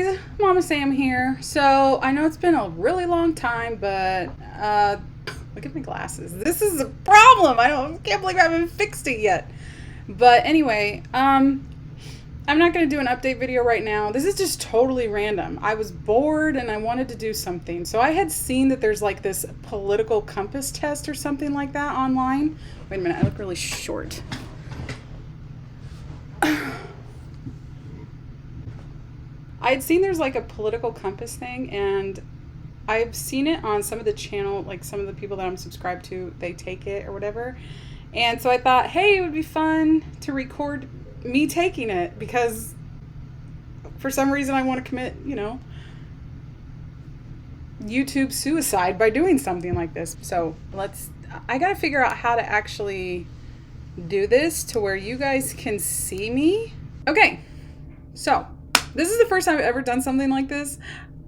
guys, Mama Sam here. So I know it's been a really long time, but look at my glasses. This is a problem. Can't believe I haven't fixed it yet. But anyway, I'm not going to do an update video right now. This is just totally random. I was bored and I wanted to do something. So I had seen that there's like this political compass test or something like that online. Wait a minute, I look really short. I had seen there's like a political compass thing, and I've seen it on some of the channel, like some of the people that I'm subscribed to, they take it or whatever. And so I thought, hey, it would be fun to record me taking it because for some reason I want to commit, YouTube suicide by doing something like this. So I got to figure out how to actually do this to where you guys can see me. Okay, so this is the first time I've ever done something like this,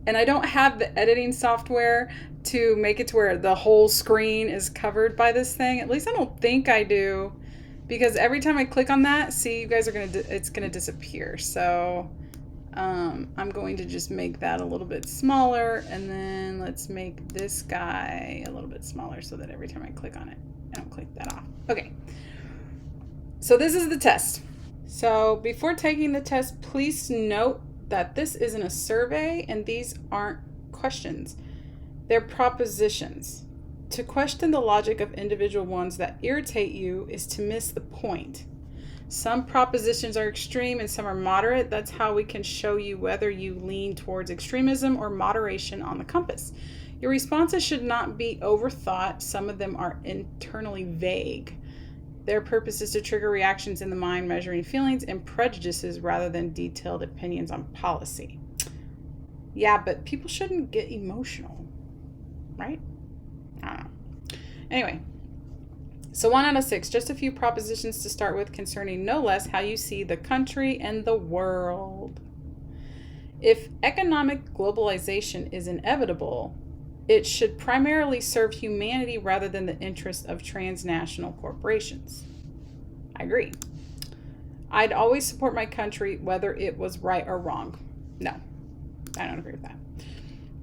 and I don't have the editing software to make it to where the whole screen is covered by this thing. At least I don't think I do, because every time I click on that, see, you guys are it's gonna disappear. So I'm going to just make that a little bit smaller, and then let's make this guy a little bit smaller so that every time I click on it, I don't click that off. Okay, so this is the test. So before taking the test, please note that this isn't a survey and these aren't questions. They're propositions. To question the logic of individual ones that irritate you is to miss the point. Some propositions are extreme and some are moderate. That's how we can show you whether you lean towards extremism or moderation on the compass. Your responses should not be overthought. Some of them are internally vague. Their purpose is to trigger reactions in the mind, measuring feelings and prejudices rather than detailed opinions on policy. Yeah, but people shouldn't get emotional, right? I don't know. Anyway, so 1 out of 6, just a few propositions to start with concerning no less how you see the country and the world. If economic globalization is inevitable, it should primarily serve humanity rather than the interests of transnational corporations. I agree. I'd always support my country whether it was right or wrong. No, I don't agree with that.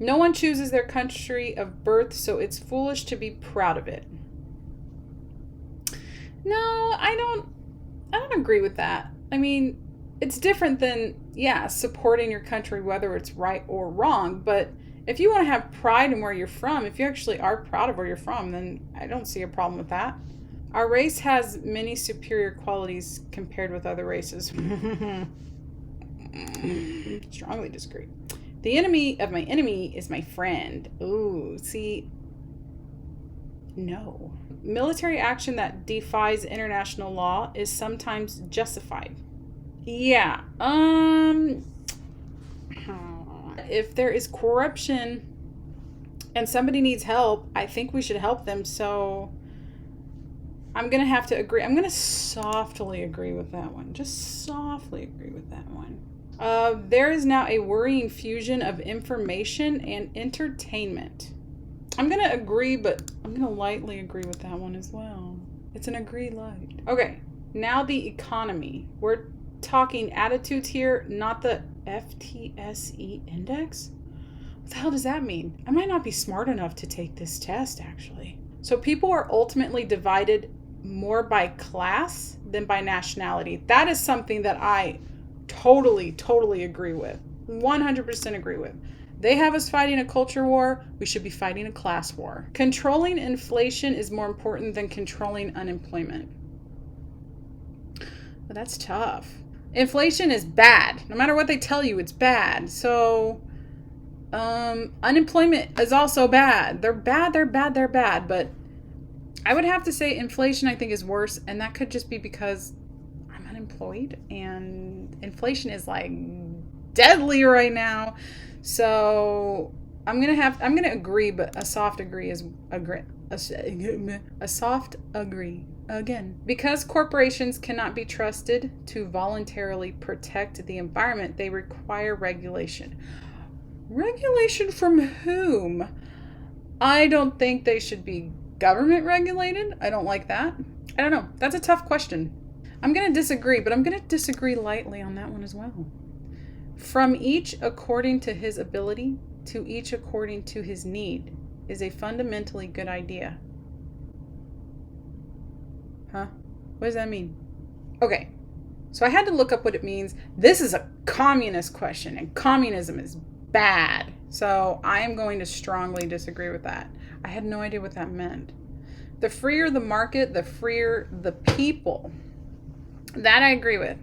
No one chooses their country of birth, so it's foolish to be proud of it. No, I don't agree with that. I mean, it's different than, supporting your country whether it's right or wrong, but if you want to have pride in where you're from, if you actually are proud of where you're from, then I don't see a problem with that. Our race has many superior qualities compared with other races. Strongly disagree. The enemy of my enemy is my friend. Ooh, see, no. Military action that defies international law is sometimes justified. Yeah, if there is corruption and somebody needs help, I think we should help them. So I'm going to have to agree. I'm going to softly agree with that one. Just softly agree with that one. There is now a worrying fusion of information and entertainment. I'm going to agree, but I'm going to lightly agree with that one as well. It's an agree light. Okay, now the economy. We're talking attitudes here, not the FTSE index. What the hell does that mean? I might not be smart enough to take this test, actually. So people are ultimately divided more by class than by nationality. That is something that I totally agree with. 100% agree with. They have us fighting a culture war. We should be fighting a class war. Controlling inflation is more important than controlling unemployment. But that's tough. Inflation is bad. No matter what they tell you, it's bad. So unemployment is also bad. They're bad. But I would have to say inflation, I think, is worse. And that could just be because I'm unemployed. And inflation is like deadly right now. So I'm going to agree. But a soft agree is a soft agree. Again, because corporations cannot be trusted to voluntarily protect the environment, they require regulation. Regulation from whom? I don't think they should be government regulated. I don't like that. I don't know. That's a tough question. I'm going to disagree, but I'm going to disagree lightly on that one as well. From each according to his ability, to each according to his need, is a fundamentally good idea. Huh? What does that mean? Okay, so I had to look up what it means. This is a communist question, and communism is bad. So I am going to strongly disagree with that. I had no idea what that meant. The freer the market, the freer the people. That I agree with.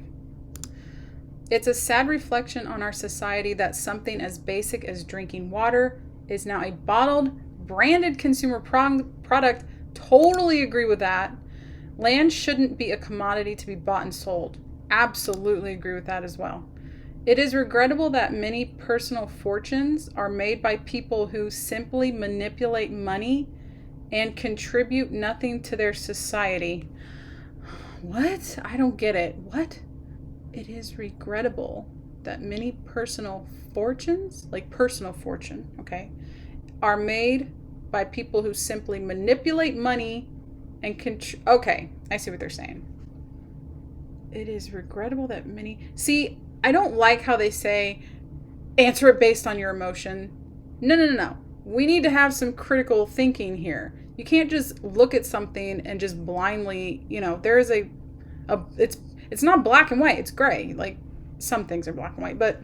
It's a sad reflection on our society that something as basic as drinking water is now a bottled, branded consumer product. Totally agree with that. Land shouldn't be a commodity to be bought and sold. Absolutely agree with that as well. It is regrettable that many personal fortunes are made by people who simply manipulate money and contribute nothing to their society. What? I don't get it. What? It is regrettable that many personal fortunes, like personal fortune, okay, are made by people who simply manipulate money and okay, I see what they're saying. It is regrettable that many... See, I don't like how they say, answer it based on your emotion. No. We need to have some critical thinking here. You can't just look at something and just blindly, there is it's not black and white, it's gray. Like, some things are black and white, but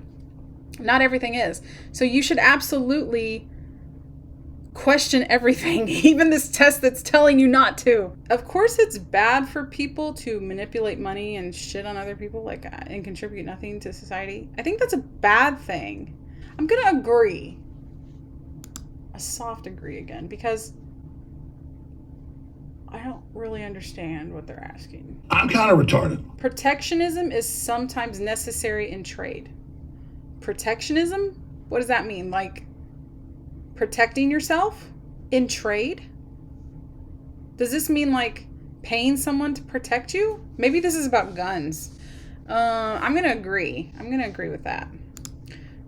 not everything is. So you should absolutely question everything, even this test that's telling you not to. Of course, it's bad for people to manipulate money and shit on other people, like, and contribute nothing to society. I think that's a bad thing. I'm gonna agree. A soft agree again, because I don't really understand what they're asking. I'm kind of retarded. Protectionism is sometimes necessary in trade. Protectionism? What does that mean? Like protecting yourself in trade? Does this mean like paying someone to protect you? Maybe this is about guns. I'm going to agree. I'm going to agree with that.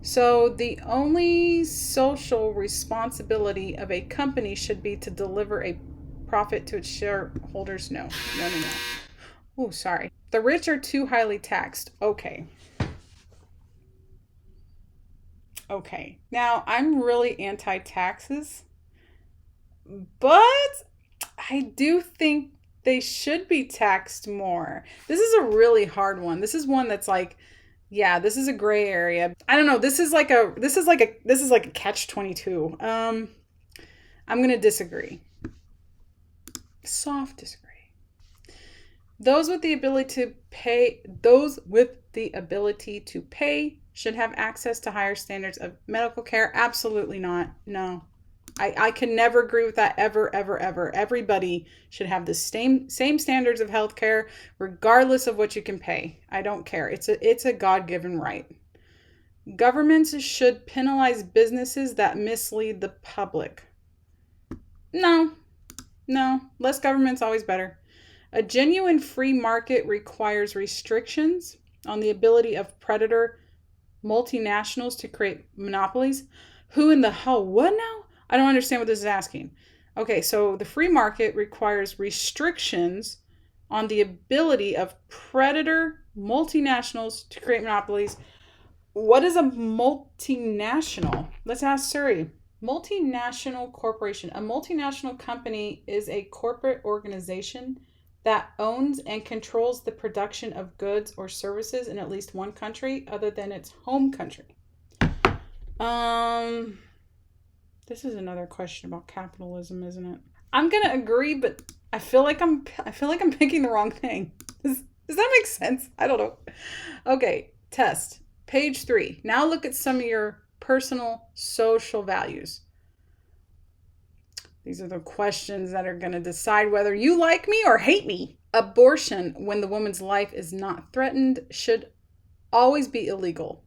So the only social responsibility of a company should be to deliver a profit to its shareholders. No. Oh, sorry. The rich are too highly taxed. Okay. Now, I'm really anti-taxes, but I do think they should be taxed more. This is a really hard one. This is one that's like, yeah, this is a gray area. I don't know. This is like a catch-22. I'm going to disagree. Soft disagree. Those with the ability to pay should have access to higher standards of medical care. Absolutely not. No. I can never agree with that ever. Everybody should have the same standards of health care, regardless of what you can pay. I don't care. It's a God-given right. Governments should penalize businesses that mislead the public. No. Less government's always better. A genuine free market requires restrictions on the ability of predator multinationals to create monopolies. Who in the hell? What now? I don't understand what this is asking. Okay, so the free market requires restrictions on the ability of predator multinationals to create monopolies. What is a multinational? Let's ask Suri. Multinational corporation. A multinational company is a corporate organization that owns and controls the production of goods or services in at least one country other than its home country. This is another question about capitalism, isn't it? I'm gonna agree, but I feel like I'm picking the wrong thing. Does that make sense? I don't know. Okay, test. Page 3. Now look at some of your personal social values. These are the questions that are going to decide whether you like me or hate me. Abortion, when the woman's life is not threatened, should always be illegal.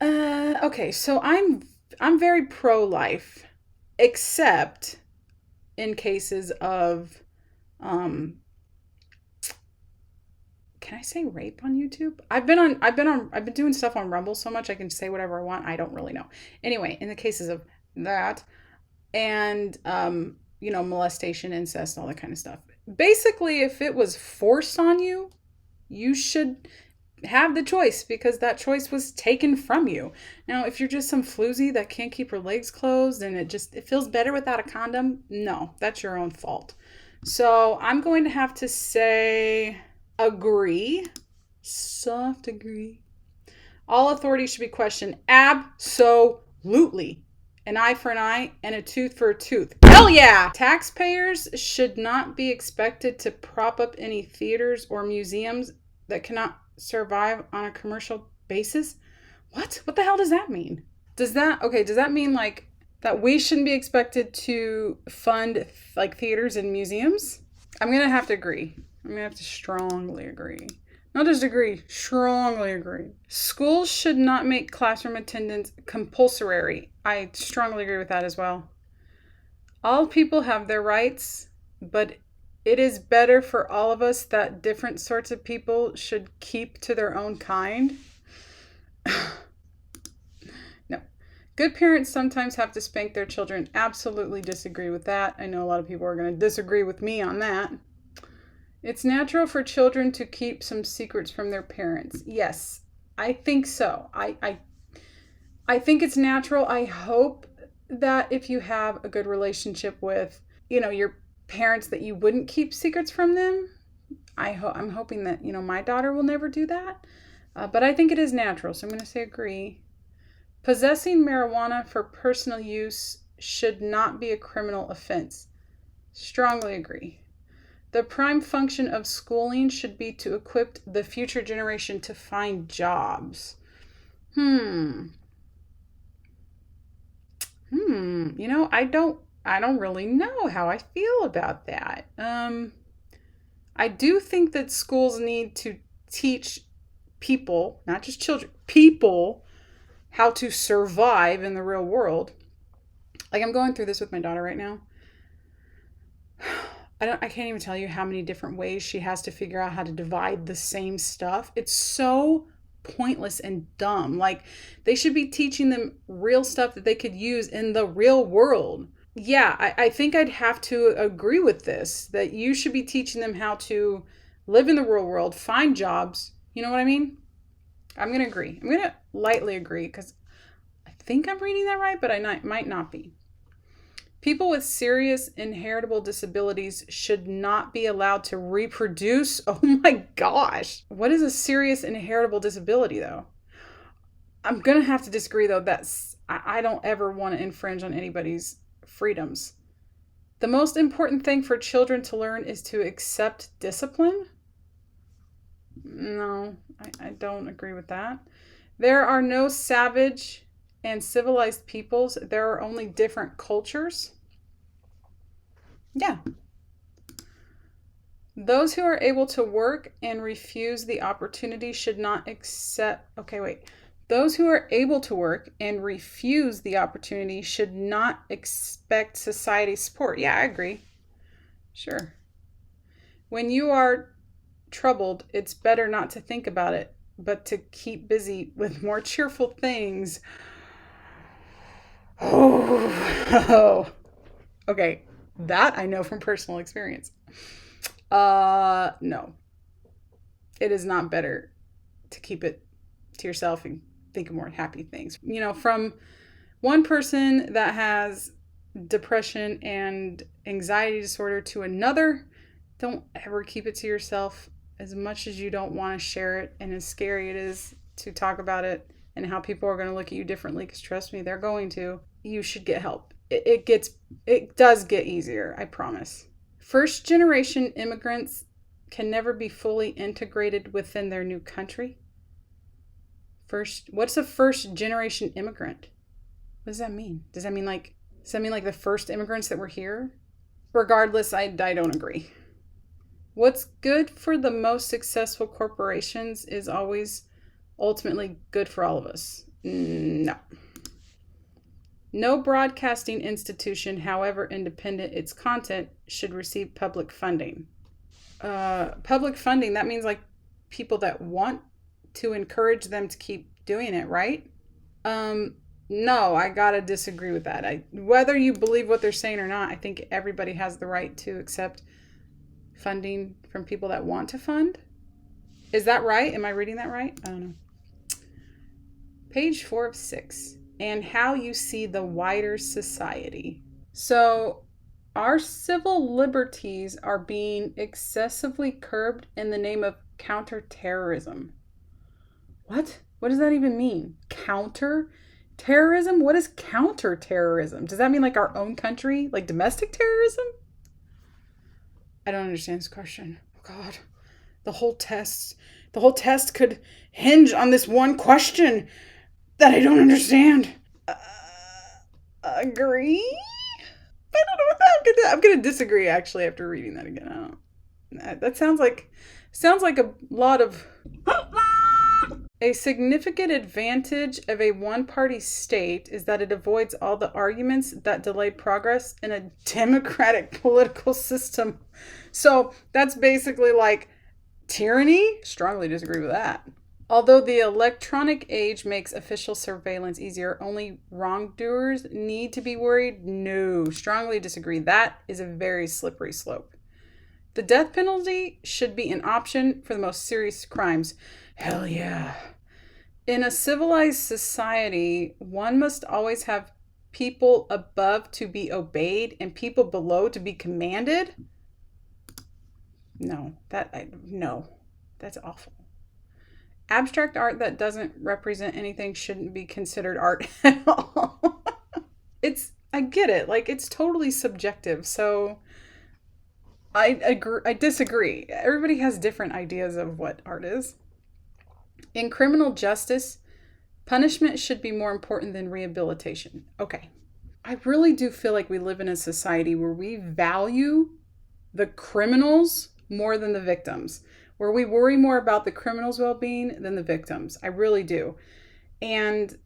Okay, so I'm very pro-life, except in cases of can I say rape on YouTube? I've been doing stuff on Rumble so much I can say whatever I want. I don't really know. Anyway, in the cases of that and molestation, incest, all that kind of stuff. Basically, if it was forced on you, you should have the choice because that choice was taken from you. Now, if you're just some floozy that can't keep her legs closed and it feels better without a condom, no, that's your own fault. So I'm going to have to say agree. Soft agree. All authority should be questioned. Absolutely. An eye for an eye and a tooth for a tooth. Hell yeah! Taxpayers should not be expected to prop up any theaters or museums that cannot survive on a commercial basis. What? What the hell does that mean? Does that mean like that we shouldn't be expected to fund like theaters and museums? I'm going to have to agree. I'm going to have to strongly agree. Not just agree, strongly agree. Schools should not make classroom attendance compulsory. I strongly agree with that as well. All people have their rights, but it is better for all of us that different sorts of people should keep to their own kind. No. Good parents sometimes have to spank their children. Absolutely disagree with that. I know a lot of people are going to disagree with me on that. It's natural for children to keep some secrets from their parents. Yes, I think so. I think it's natural. I hope that if you have a good relationship with, your parents, that you wouldn't keep secrets from them. I'm hoping that, my daughter will never do that. But I think it is natural. So I'm going to say agree. Possessing marijuana for personal use should not be a criminal offense. Strongly agree. The prime function of schooling should be to equip the future generation to find jobs. I don't really know how I feel about that. I do think that schools need to teach people, not just children, people, how to survive in the real world. Like, I'm going through this with my daughter right now. I can't even tell you how many different ways she has to figure out how to divide the same stuff. It's so pointless and dumb. Like, they should be teaching them real stuff that they could use in the real world. Yeah, I think I'd have to agree with this, that you should be teaching them how to live in the real world, find jobs. You know what I mean? I'm going to agree. I'm going to lightly agree because I think I'm reading that right, but I might not be. People with serious inheritable disabilities should not be allowed to reproduce. Oh my gosh. What is a serious inheritable disability, though? I'm going to have to disagree, though. I don't ever want to infringe on anybody's freedoms. The most important thing for children to learn is to accept discipline. No, I don't agree with that. There are no savage and civilized peoples. There are only different cultures. Yeah. Those who are able to work and refuse the opportunity should not accept. Okay, wait. Those who are able to work and refuse the opportunity should not expect society's support. Yeah, I agree. Sure. When you are troubled, it's better not to think about it, but to keep busy with more cheerful things. Oh. Okay, that I know from personal experience. No. It is not better to keep it to yourself and think of more happy things. From one person that has depression and anxiety disorder to another, don't ever keep it to yourself. As much as you don't want to share it and as scary it is to talk about it and how people are going to look at you differently, because trust me, they're going to, you should get help. It does get easier, I promise. First generation immigrants can never be fully integrated within their new country. What's a first generation immigrant? What does that mean? Does that mean like the first immigrants that were here? Regardless, I don't agree. What's good for the most successful corporations is always ultimately good for all of us. No. No broadcasting institution, however independent its content, should receive public funding. Public funding, that means like people that want to encourage them to keep doing it, right? No, I gotta disagree with that. Whether you believe what they're saying or not, I think everybody has the right to accept funding from people that want to fund. Is that right? Am I reading that right? I don't know. Page 4 of 6. And how you see the wider society. So, our civil liberties are being excessively curbed in the name of counterterrorism. What? What does that even mean? Counter terrorism? What is counterterrorism? Does that mean like our own country? Like domestic terrorism? I don't understand this question. Oh God. The whole test could hinge on this one question that I don't understand. Agree? I don't know what that. I'm gonna disagree actually after reading that again. I don't. That sounds like a lot of. A significant advantage of a one-party state is that it avoids all the arguments that delay progress in a democratic political system. So that's basically like tyranny. Strongly disagree with that. Although the electronic age makes official surveillance easier, only wrongdoers need to be worried. No, strongly disagree. That is a very slippery slope. The death penalty should be an option for the most serious crimes. Hell yeah. In a civilized society, one must always have people above to be obeyed and people below to be commanded. No, that's awful. Abstract art that doesn't represent anything shouldn't be considered art at all. I get it. Like, it's totally subjective. So I disagree. Everybody has different ideas of what art is. In criminal justice, punishment should be more important than rehabilitation. Okay. I really do feel like we live in a society where we value the criminals more than the victims, where we worry more about the criminals' well-being than the victims. I really do. And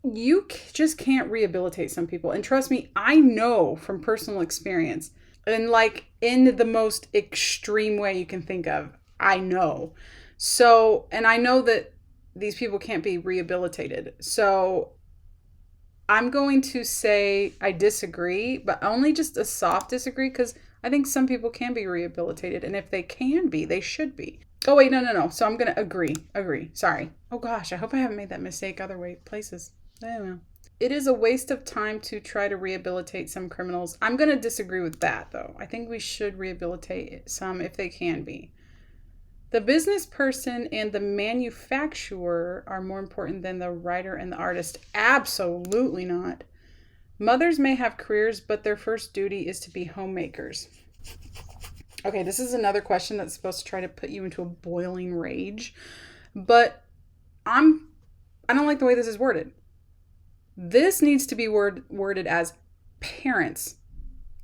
you just can't rehabilitate some people. And trust me, I know from personal experience, and like in the most extreme way you can think of, I know. So, and I know that these people can't be rehabilitated. So I'm going to say I disagree, but only just a soft disagree, because I think some people can be rehabilitated. And if they can be, they should be. Oh, wait, no. So I'm going to agree. Sorry. Oh, gosh, I hope I haven't made that mistake other places. I don't know. It is a waste of time to try to rehabilitate some criminals. I'm going to disagree with that, though. I think we should rehabilitate some if they can be. The business person and the manufacturer are more important than the writer and the artist. Absolutely not. Mothers may have careers, but their first duty is to be homemakers. Okay, this is another question that's supposed to try to put you into a boiling rage, but I don't like the way this is worded. This needs to be worded as parents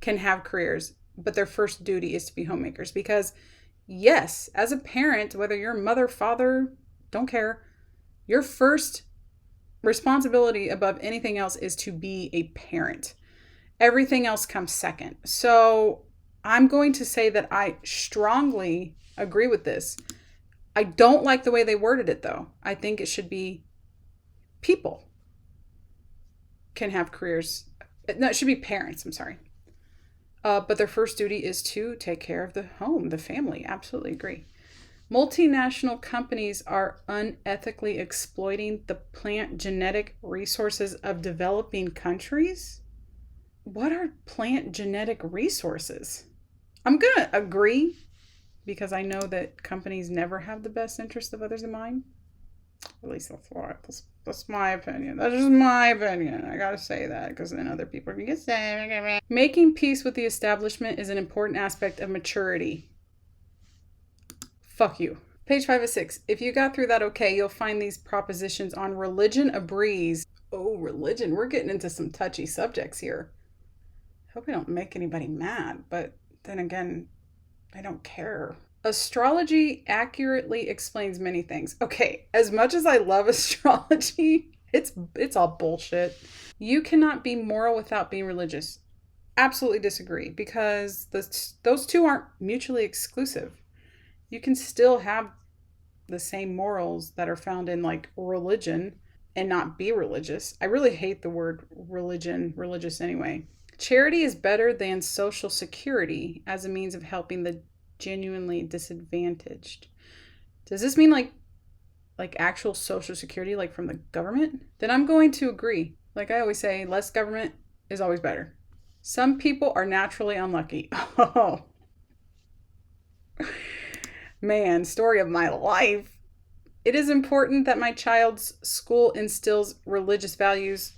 can have careers, but their first duty is to be homemakers. Because yes, as a parent, whether you're mother, father, don't care, your first responsibility above anything else is to be a parent. Everything else comes second. So I'm going to say that I strongly agree with this. I don't like the way they worded it, though. I think it should be people can have careers. No, it should be parents. I'm sorry. But their first duty is to take care of the home, the family. Absolutely agree. Multinational companies are unethically exploiting the plant genetic resources of developing countries. What are plant genetic resources? I'm going to agree, because I know that companies never have the best interest of others in mind. At least that's my opinion. That's just my opinion. I gotta say that, because then other people can get sad. Making peace with the establishment is an important aspect of maturity. Fuck you. Page 5 of 6. If you got through that okay, you'll find these propositions on religion a breeze. Oh, religion. We're getting into some touchy subjects here. Hope I don't make anybody mad, but then again, I don't care. Astrology accurately explains many things. Okay, as much as I love astrology, it's all bullshit. You cannot be moral without being religious. Absolutely disagree, because those two aren't mutually exclusive. You can still have the same morals that are found in like religion and not be religious. I really hate the word religious anyway. Charity is better than social security as a means of helping the genuinely disadvantaged. Does this mean like actual social security, like from the government? Then I'm going to agree. Like I always say, less government is always better. Some people are naturally unlucky. Oh, man, story of my life. It is important that my child's school instills religious values.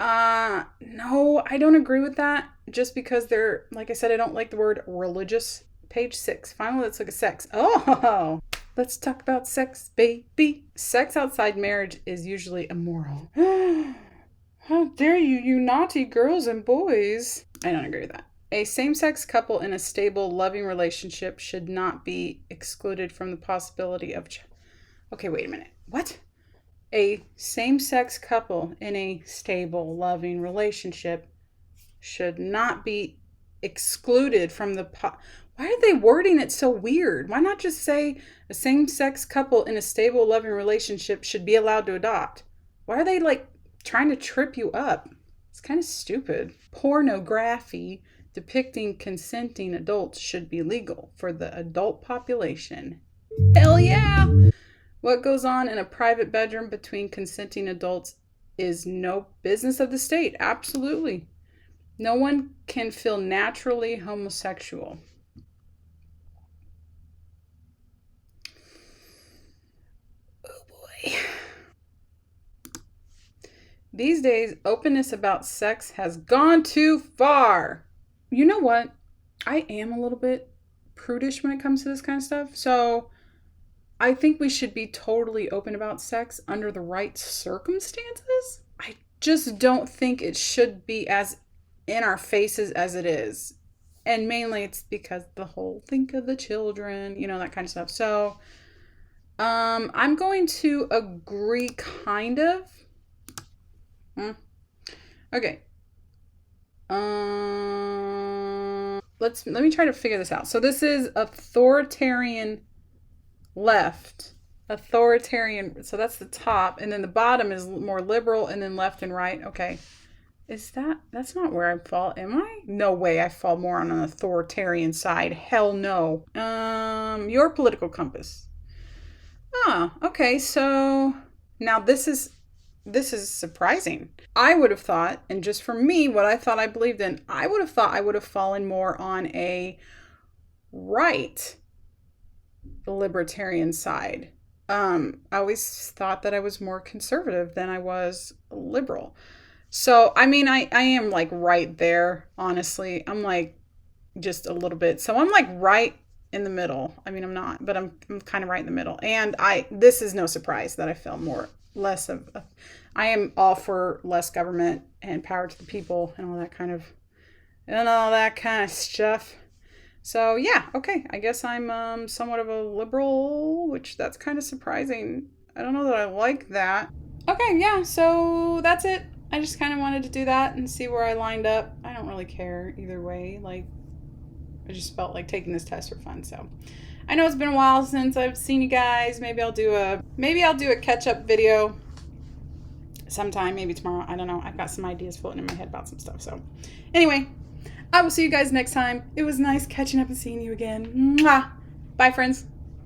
No, I don't agree with that. Just because they're, like I said, I don't like the word religious. Page 6. Finally, let's look at sex. Oh, let's talk about sex, baby. Sex outside marriage is usually immoral. How dare you, you naughty girls and boys. I don't agree with that. A same-sex couple in a stable, loving relationship should not be excluded from the possibility of... Okay, wait a minute. What? A same-sex couple in a stable, loving relationship should not be excluded from the... Why are they wording it so weird? Why not just say a same-sex couple in a stable, loving relationship should be allowed to adopt? Why are they trying to trip you up? It's kind of stupid. Pornography depicting consenting adults should be legal for the adult population. Hell yeah! What goes on in a private bedroom between consenting adults is no business of the state. Absolutely. No one can feel naturally homosexual. Oh boy. These days, openness about sex has gone too far. You know what? I am a little bit prudish when it comes to this kind of stuff. So I think we should be totally open about sex under the right circumstances. I just don't think it should be as in our faces as it is. And mainly it's because the whole think of the children, that kind of stuff. So I'm going to agree kind of. Okay. Let me try to figure this out. So this is authoritarian left. Authoritarian. So that's the top. And then the bottom is more liberal and then left and right. Okay. That's not where I fall. Am I? No way I fall more on an authoritarian side. Hell no. Your political compass. Ah, okay. So now this is surprising. I would have thought, and just for me, what I thought I believed in, I would have thought I would have fallen more on a right libertarian side. I always thought that I was more conservative than I was liberal. So, I mean, I am right there, honestly. I'm just a little bit. So I'm right in the middle. I mean, I'm not, but I'm kind of right in the middle. And this is no surprise that I feel I am all for less government and power to the people and all that kind of stuff. So yeah, okay. I guess I'm somewhat of a liberal, which that's kind of surprising. I don't know that I like that. Okay, yeah, so that's it. I just kind of wanted to do that and see where I lined up. I don't really care either way. I just felt like taking this test for fun. So I know it's been a while since I've seen you guys. Maybe I'll do a catch-up video sometime, maybe tomorrow. I don't know. I've got some ideas floating in my head about some stuff. So anyway, I will see you guys next time. It was nice catching up and seeing you again. Mwah! Bye, friends.